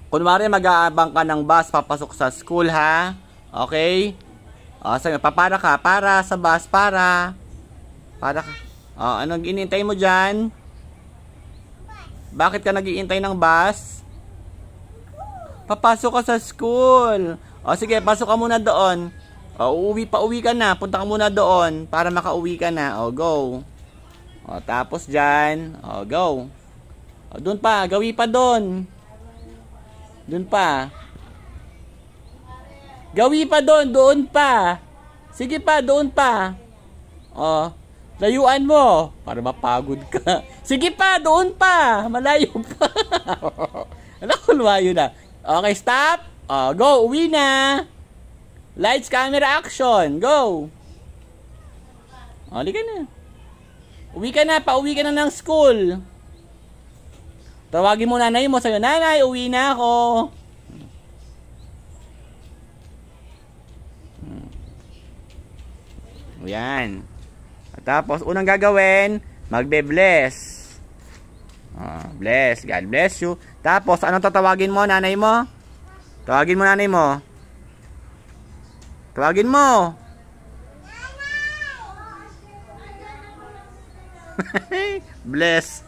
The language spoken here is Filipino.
Kunwari mag-aabang ka ng bus papasok sa school, ha? Okay? Sabi, para ka, para sa bus, para ka. Anong iniintay mo dyan? Bakit ka nag-iintay ng bus? Papasok ka sa school. Sige, pasok ka muna doon. Pauwi ka na. Punta ka muna doon para makauwi ka na. Go. Tapos dyan. Go. Doon pa. Gawi pa doon. Doon pa. Gawi pa doon. Doon pa. Sige pa. Doon pa. Layuan mo. Para mapagod ka. Sige pa. Doon pa. Malayo pa. Layo na. Okay, stop. Go. Uwi na. Lights, camera, action. Go. Halika na. Uwi ka na. Pauwi ka na ng school. Tawagin mo nanay mo. Sayo, nanay, uwi na ako. Yan. Tapos, unang gagawin, magbe-bless. Bless. God bless you. Tapos, anong tatawagin mo, nanay mo? Tawagin mo, nanay mo. Tawagin mo. Bless.